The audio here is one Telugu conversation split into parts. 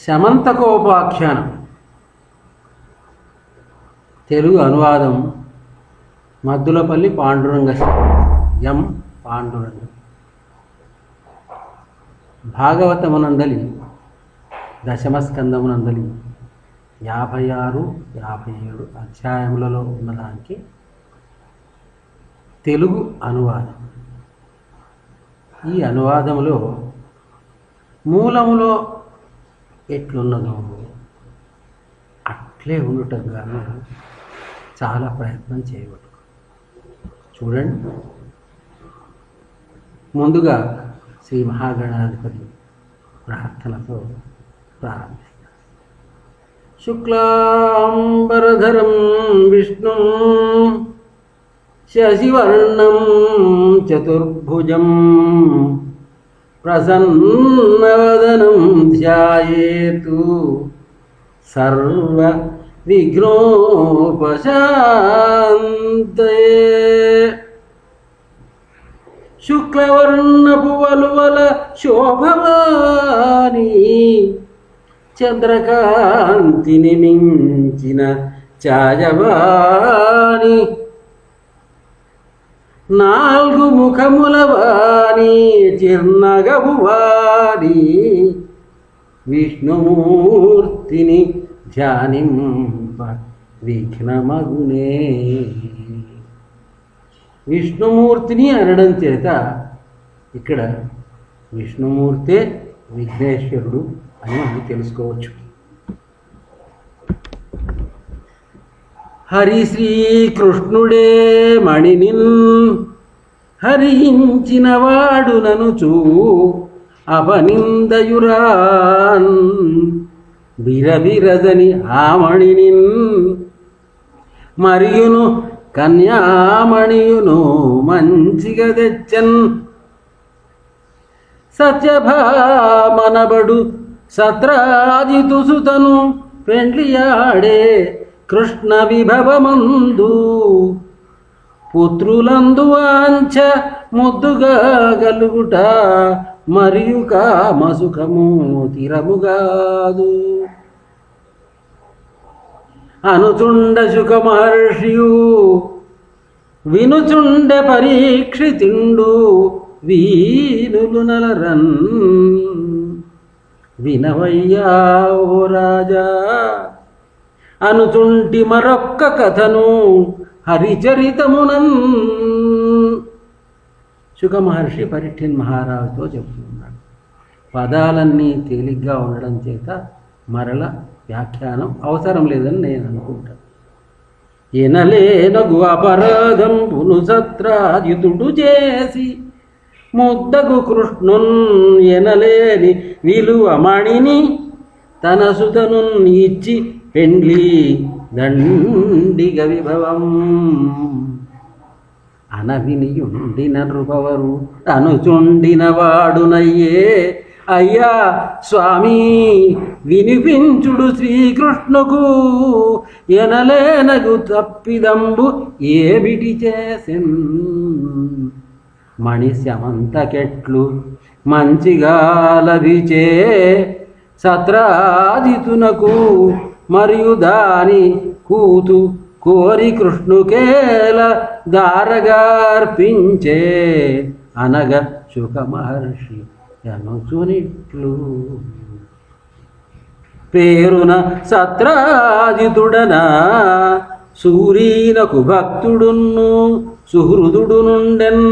శమంతకోపాఖ్యానం తెలుగు అనువాదం మద్దులపల్లి పాండురంగ ఎం పాండురంగ. భాగవతమునందలి దశమస్కందమునందలి 56, 57 అధ్యాయములలో ఉన్నదానికి తెలుగు అనువాదం. ఈ అనువాదములో మూలములో ఎట్లున్నదో అట్లే ఉండటంగాను చాలా ప్రయత్నం చేయబడు. చూడండి, ముందుగా శ్రీ మహాగణాధిపతి ప్రార్థనతో ప్రారంభిస్తాం. శుక్లాంబరధరం విష్ణుం శశివర్ణం చతుర్భుజం ప్రసన్నవదనం ధ్యాయేతు సర్వ విఘ్నోపశాంతయే. శుక్లవర్ణపు వలువల శోభవాని చంద్రకాంతిని మించిన ఛాయవాణి, 4 ముఖముల వాణి చిర్నగవు వాణి, విష్ణుమూర్తిని ధ్యానింప విఘ్నమగునే. విష్ణుమూర్తిని అనడం చేత ఇక్కడ విష్ణుమూర్తే విఘ్నేశ్వరుడు అని మనం తెలుసుకోవచ్చు. హరి శ్రీకృష్ణుడే మణినిన్ హరించిన వాడు ననుచూ అపనిందయురాన్ బిరబిరదని ఆమణినిన్ మరియును కన్యామణియును మంచిగా తెచ్చన్. సత్యభామనబడు సత్రాజితు సుతను పెండ్లియాడే కృష్ణ విభవమందు పుత్రులందు వాంఛ ముద్దుగా గలుగుట మరియు కామసుఖము తిరముగాదు. అనుచుండ శుక మహర్షియు వినుచుండ పరీక్షితిండు వీనులు నలరన్. వినవయ్యా ఓ రాజా అనుచుంటి మరొక్క కథను హరిచరితమునన్. శుక మహర్షి పరీక్షిత్ మహారాజుతో చెబుతున్నాడు. పదాలన్నీ తేలిగ్గా ఉండడం చేత మరల వ్యాఖ్యానం అవసరం లేదని నేను అనుకుంటాను. ఎనలేనగు అపరాధం పునుసత్రాజితుడు చేసి ముద్దగు కృష్ణున్ ఎనలేని విలువమణిని తన సుతను ఇచ్చి పెండ్లి దండిగ విభవం. అనవినియుండిన నృపవరు అనుచుండిన వాడునయ్యే. అయ్యా స్వామి వినిపించుడు శ్రీకృష్ణుకు ఎనలేనగు తప్పిదంబు ఏమిటి చేసెన్. మణిశ్యమంతకెట్లు మంచిగా లభించే సత్రాజితునకు మరియు దాని కూతు కోరి కృష్ణుకేల దారగార్పించే అనగ శుక మహర్షి అనుచునిట్లు. పేరున సత్రాజితుడనా సూరీనకు భక్తుడును సుహృదుడు నుండెన్.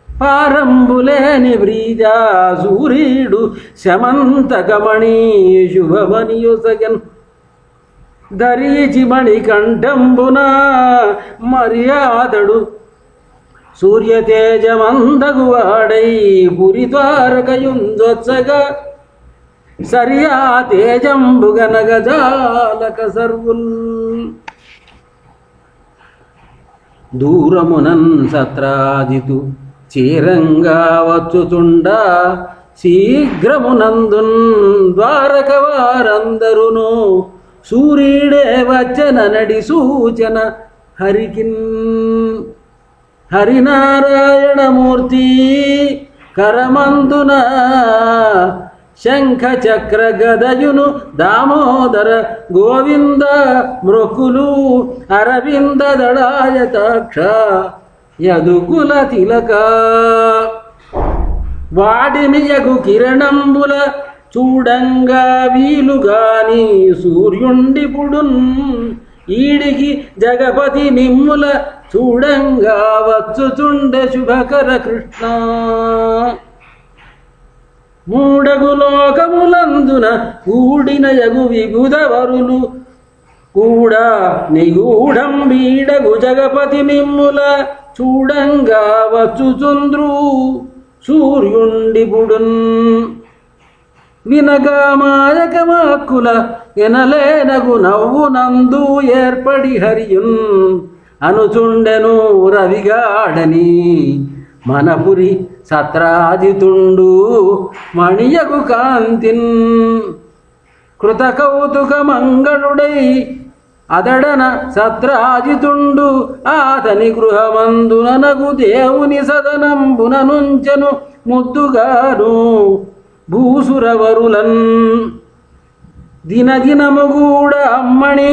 పారంబులేని వ్రీజా సూర్యుడు శమంతకమణి శుభమనియుసగన్. ధరిచి మణికంఠంబున మర్యాదడు సూర్యతేజమందగువాడై పురి ద్వారకయుందొత్సగా. సరియా తేజంబుగనగజాలక సర్వుల్. దూరమునన్ సత్రాజితు చీరంగా వచ్చుచుండా శీఘ్రమునందున్ ద్వారక వారందరును సూర్యుడే వచ్చన నడి సూచన హరికిన్. హరినారాయణమూర్తి కరమందున శంఖ చక్ర గదయును దామోదర గోవింద మృకులు అరవింద దళాయతాక్ష యదుకుల తిలక వాడిమియగు కిరణంబుల చూడంగా వీలుగాని సూర్యుండిపుడున్ ఈడికి జగపతి మిమ్ముల చూడంగా వచ్చుచుండె శుభకర కృష్ణ మూడగు లోకములందున కూడిన యగు విబుధవరులు కూడా నిగూఢం వీడగు జగపతి మిమ్ముల చూడంగా వచ్చుచుంద్రు సూర్యుండిపుడున్ వినగా మాయకమాకుల ఎనలేనగు నవ్వునందు ఏర్పడి హరియున్ అనుచుండెను రవిగాడని మనపురి సత్రాజితుండు మణియగు కాంతిన్ కృతకౌతుక మంగళుడై అదడన సత్రాజితుండు ఆతని గృహమందుననగు దేవుని సదనంబుననుంచెను ముద్దుగాను భూసురవరులన్ దినదినముగూడ అమ్మణి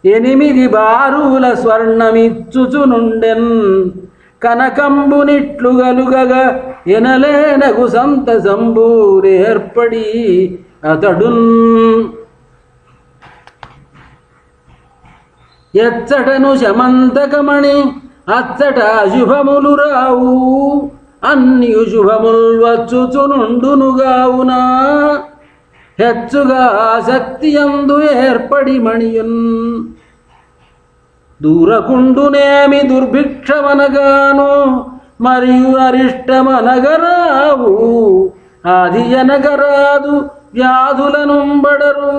8 బారుల స్వర్ణమిచ్చుచునుండెన్ కనకంబునిట్లు గలుగగా ఎనలేనగు సంతసంబూరేర్పడి అతడున్ ఎచ్చటను శమంతకమణి అచ్చట అశుభములు రావు అన్ని శుభముల్ వచ్చుచునుండునుగావున హెచ్చుగా ఆసక్తియందు ఏర్పడి మణియున్ దూరకుండునేమి దుర్భిక్షమనగాను మరియు అరిష్టమనగరావు ఆదియనగరాదు వ్యాధులనుంబడరు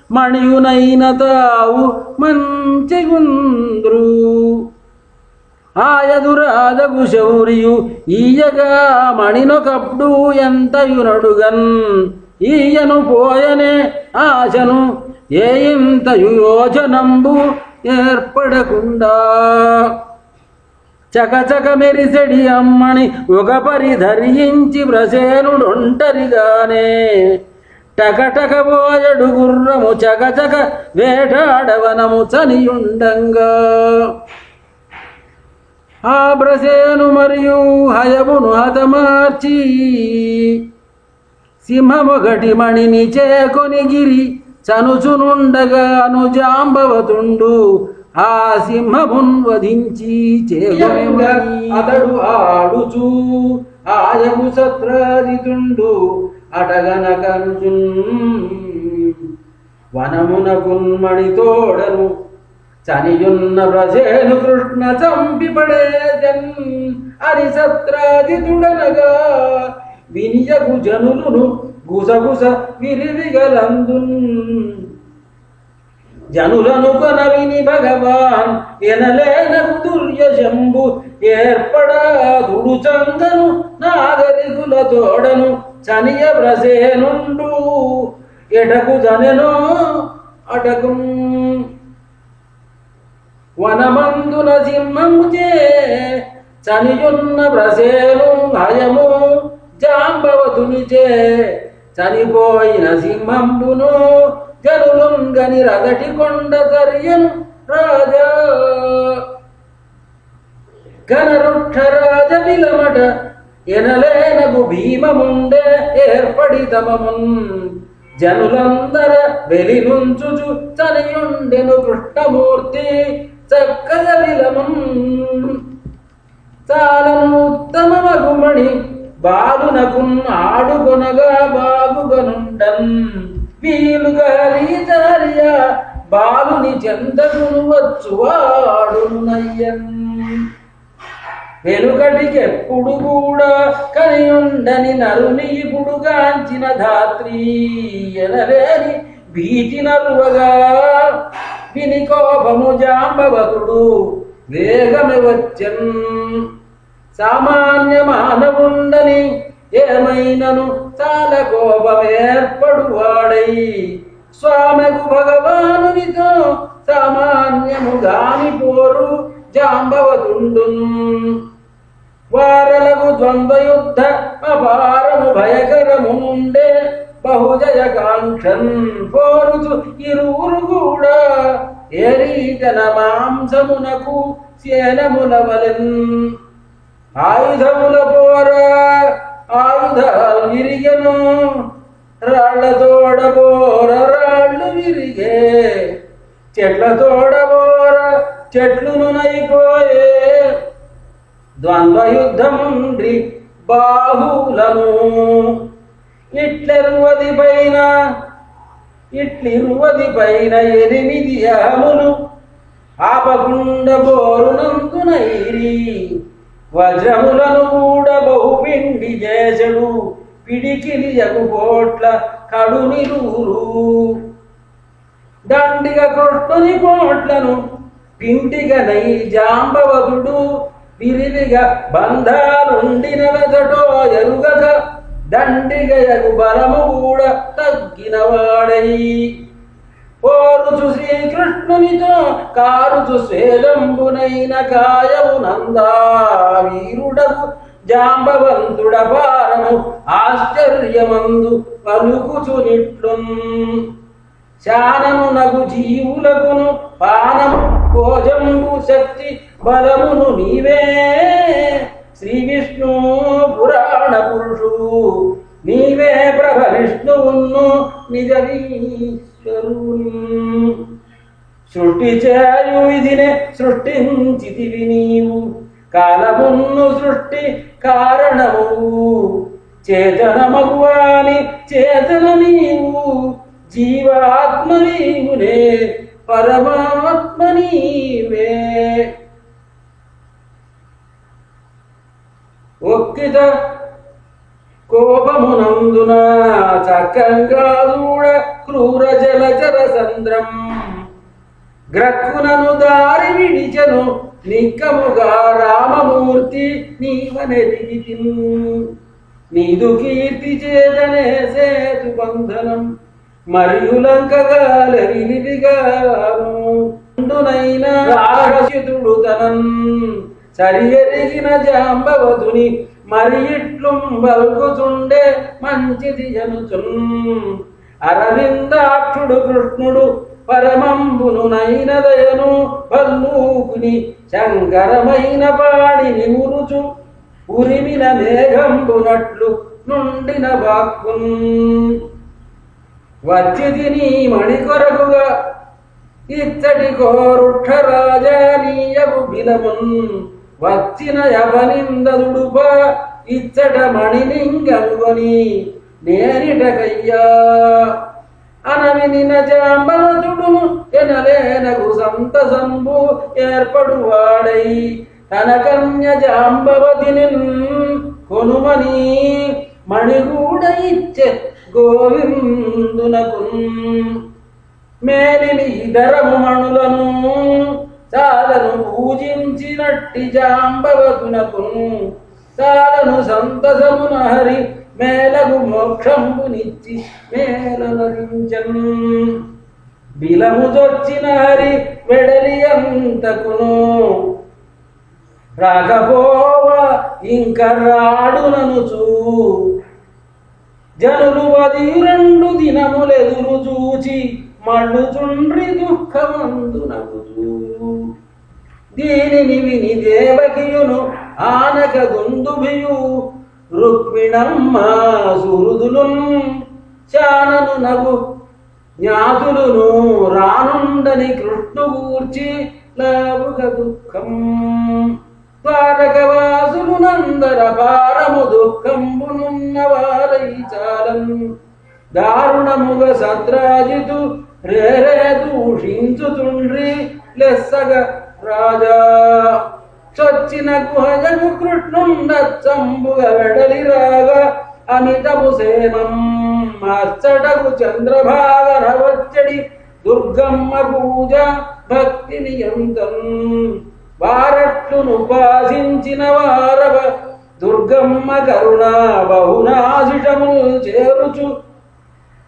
మణియునైన తావు మంచిగుంద్రు ఆయదురాదగు శౌరియు ఈయగా మణినొకప్పుడు ఎంతయునడుగన్ ఈయను పోయనే ఆశను ఏయింతయు యోజనంబు ఏర్పడకుండా చకచక మెరిసెడి అమ్మని ఒక పరిధరించి వ్రసేనుడొంటరిగానే టకటక పోయడు గుర్రము చకచక వేటాడవనము చనియుండంగా ఆ బ్రసేను మరియు హయమును హతమార్చి సింహమొకటి మణిని చేకొని గిరి చనుచునుండగాను జాంబవతుండు ఆ సింహమున్ వధించి చేయంగా అతడు ఆడుచు ఆయము సత్రాజితుండు అటగనకనుచున్ వనమునకున్మణితోడను చనియున్న వ్రజేను కృష్ణ చంపిపడేజన్ అని సత్రాజితుడనగా వినియగు జనులును గుసగుస విరివిగలందున్ జనులను కొన విని భగవాన్ ఎనలేనగు దుర్యశంభు ఏర్పడా దుడుచంగను నాగరికుల తోడను చనియ వ్రసేనుండు ఎటకు జనెనో అటకు వనమందున సింహముచే చనియున్న వ్రసేను హయము జాంబవతునిచే చనిపోయిన సింహంబును జనులుంగని రగటి కొండ కరియను రాజా కనరుక్షరాజ విలమట ఎనలేనగు భీమముండే ఏర్పడి తమమున్ జనులందర వెలినుంచుచు చనియుండెను కృష్ణమూర్తి చక్కగ విలమున్ చాలను ఉత్తమమగుమణి బాలునకున్ ఆడుకొనగా బాగుగనుండన్ వీలుగాలిచార్య బాలుని చెందకును వచ్చువాడునయ్యన్ వెనుకటికెప్పుడు కూడా కనియుండని నరుని ఇప్పుడు గాంచిన ధాత్రి ఎనలేని భీతి నలువగా విని కోపము జాంబవతుడు వేగమే వచ్చన్ సామాన్య మానవుండని ఏమైనను చాలా కోపమేర్పడువాడై స్వామికు భగవానునితో సామాన్యముగాని పోరు జాంబవతుండు వారలకు ద్వంద్వయుద్ధ అపారము భయకరము నుండే బహుజయకాంక్షన్ పోరుచు ఇరువురు కూడా ఏరీతన మాంసమునకు సేనముల వలెన్ ఆయుధముల పోర ఆయుధాలు విరిగెను రాళ్ల తోడబోర రాళ్ళు విరిగే చెట్ల తోడబోర చెట్లును నైపోయే ద్వంద్వయుద్ధముండ్రి బాహులను ఇట్లిరువది పైన 8 అహములు ఆపకుండ బోరునందునైరి వజ్రములను కూడా బహుపిండి చేసడు పిడికిలియకు కోట్ల కడునిరూరు దండిగ కృష్ణుని కోట్లను పిండిగ నై జాంబవతుడు విరివిగా బంధాలుండినవతటో ఎరుగక దండిగయగు బలము కూడా తగ్గినవాడై పోరుచు శ్రీకృష్ణునితో కారుచు స్వేదంబునైన కాయము నందా వీరుడకు జాంబవంతుడ పారము ఆశ్చర్యమందు పలుకుచు నిట్లున్ శానము నగు జీవులకును పానము భోజంబు శక్తి బలమును నీవే శ్రీ విష్ణు పురాణ పురుషు నీవే ప్రభ విష్ణువును నిజీశ్వరుని సృష్టి చేయు విధినే సృష్టించితివి నీవు కాలమును సృష్టి కారణము చేతనమగువాని చేతన నీవు జీవాత్మ నీవునే పరమాత్మ నీవే ఒక్కిత కోపమునందున చక్కంగా దూడ క్రూర జలచర సంద్రం గ్రక్కునను దారి విడిచెను నిక్కముగా రామమూర్తి నీవనెదిగి నీదు కీర్తి చేతనే సేతు బంధనం మరియు లంకగాలవిలిగానునైన రాక్షసుడు తనన్ సరియరిగిన జాంబవతుని మరి ఇట్లు బల్గుచుండే మంచిది జనుచున్ అరవిందాక్షుడు కృష్ణుడు పరమంబును నైనదయను బల్లూకుని శంకరమైన పాడిని మురుచు ఉరిమిన మేఘంబునట్లు నుండిన వాక్కున్ వచ్చిది నీ మణి కొరకుగా ఇచ్చటి కోరుక్ష రాజానీయపు బిలమున్ వచ్చిన యవనిందదుడుప ఇచ్చట మణిలింగనుగొని నేనిటకయ్యా అనవినిన జాంబవతుడును ఎనలేనగు సంతసంబు ఏర్పడువాడై తన కన్య జాంబవతిని కొనుమని మణిగూడ ఇచ్చే గోవిందునకు మేలిని ఇతరము మణులను చాలను పూజించినట్టి జాంబవతునకు చాలను సంతసమున హరి మేలగు మోక్షంబునిచ్చి మేలనరించన్ బిలము జొచ్చిన హరి వెడలి అంతకును రాకపోవ ఇంక రాడుననుచూ జనులు 12 దినములెదురు చూచి మళ్ళుచుండ్రి దుఃఖమందునగుచూ దీనిని విని దేవకియును ఆనక గుందుభియు రుక్మిణమ్మ సుహృదులున్ చానను నగు జ్ఞాతులును రానుండని కృష్ణు గూర్చి లావుగ దుఃఖం ద్వారకవాసులు నందర భారము దుఃఖంబునున్న వారై చాలన్ దారుణముగ సత్రాజితు రేరే దూషించుతుండ్రి లెస్సగ రాజా చొచ్చిన గుహజగు కృష్ణుండచ్చంబుగ వెడలి రాగా అమితము సేమం అచ్చటకు చంద్రభాగర వచ్చడి దుర్గమ్మ పూజ భక్తిని ఎంతం వారట్లును ఉపాసించిన వారవ దుర్గమ్మ కరుణ బహునాశిషము చేరుచు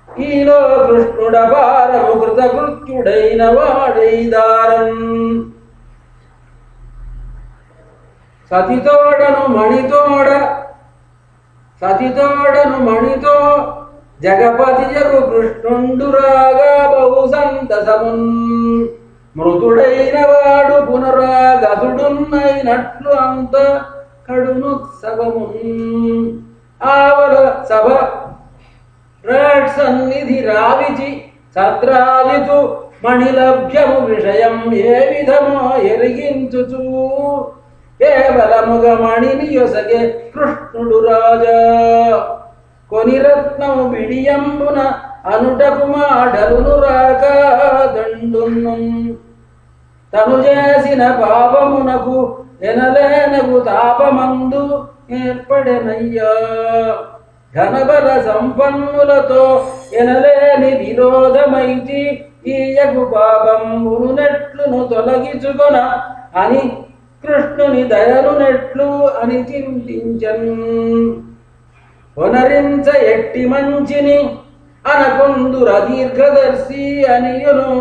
ఈలో కృష్ణుడ భారము కృతకృత్యుడైన వాడైదారన్ సతితోడను మణితోడ సతితోడను మణితో జగపతియగు కృష్ణుండురాగా బహు సంతసమున్ మృతుడైన వాడు పునరాగతుడున్నైనట్లు అంత కడునుత్సవమున్ ఆవల సభ సన్నిధి రావిచి సత్రాదితు మణిలభ్యము విషయం ఏ విధమో ఎరిగించుచు కేవలముగ మణిని యొసగే కృష్ణుడు రాజా కొని రత్నము బిడియంబున అనుటకు మాటలును రాక దండును తను చేసిన పాపమునకు ఎనలేనగు తాపమందు ఏర్పడెనయ్యా ఘనబల సంపన్నులతో ఎనలేని విరోధమైతి ఈయకు పాపమును నెట్లును తొలగించుకొన అని కృష్ణుని దయను నెట్లు అని చింతించన్ పునరించ ఎట్టి మంచిని అనకొందుర దీర్ఘదర్శి అనియును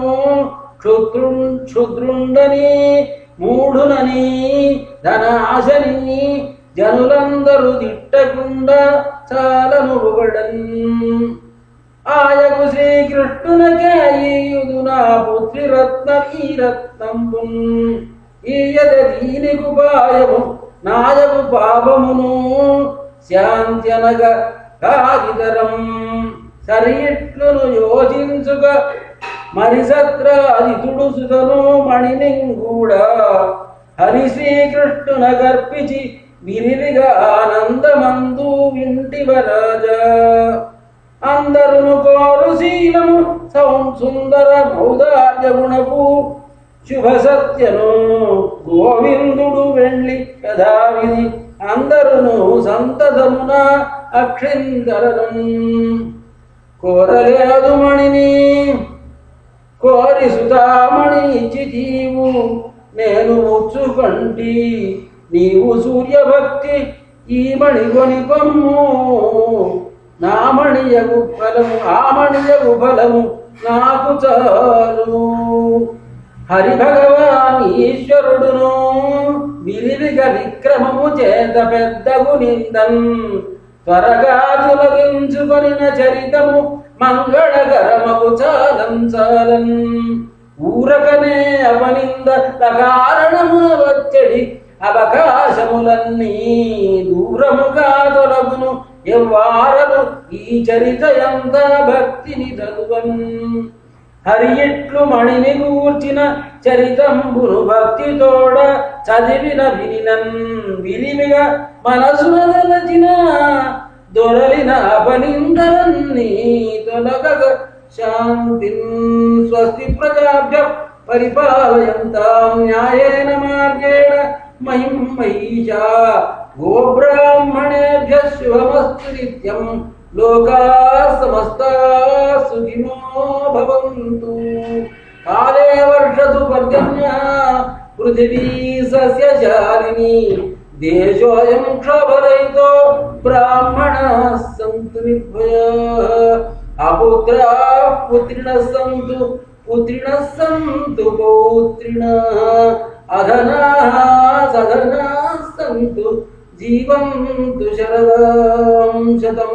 క్షుద్రుండని మూఢునని ధనాశని జనులందరూ దిట్టకుండా చాలను పొగడన్ ఆయకు శ్రీకృష్ణునకే ఈయుదు నా పుత్రి రత్న ఈ రత్నంబున్ ఈయద దీనికుపాయము నాయకు పాపమును శాంత్యనగ కాదితరం సరియిట్లును యోచించుక మరి సత్రాదితుడు సుతను మణినింగూడా హరి శ్రీకృష్ణున గర్పిచి విరివిగా ఆనందమందు వింటివరాజా అందరును కోరు శీలము సుందర మౌదార్య గుణపు శుభ సత్యను గోవిందుడు వెళ్ళి యథావిధి అందరును సంతతమున అక్షిందరను కోరలేదు మణిని కోరి సుతామణి ఇచ్చి జీవు నేను ముచ్చుకంటి నీవు సూర్యభక్తి ఈ మణి కొని కొమ్ము నా మణియగు ఫలము ఆ మణియగు ఫలము నాకు చాలు హరి భగవాన్ ఈశ్వరుడును విరివిగా విక్రమము చేత పెద్దగు నిందన్ త్వరగా తొలగించుకొనిన చరితము మంగళకరమగు చాలం ఊరకనే అవనింద కారణము వచ్చడి అవకాశములన్నీ దూరముగా తొలగును ఎవ్వారలు ఈ చరిత ఎంత భక్తిని చదువన్ హరి ఇట్లు మణిని గూర్చిన చరితంబును భక్తితోడ చదివిన వినినన్ విరివిగా మనసున తలచిన దొరలిన అపనిందలన్నీ తొలగగ శాంతిన్ స్వస్తి ప్రజాభ్య పరిపాలయంతాం న్యాయేన మార్గేణ మహిం మహిషా గోబ్రాహ్మణేభ్య శుభమస్తు నిత్యం లోకా సమస్తా సుఖినో భవంతు కాలే వర్షతు పర్జన్య పృథివీ సస్యశాలిని దేశోయం క్షోభరహితో బ్రాహ్మణాః సంతు నిర్భయాః అపుత్రాః పుత్రిణః సంతు పౌత్రిణः అధనాః సధనాః సంతు జీవంతు శరదాం శతం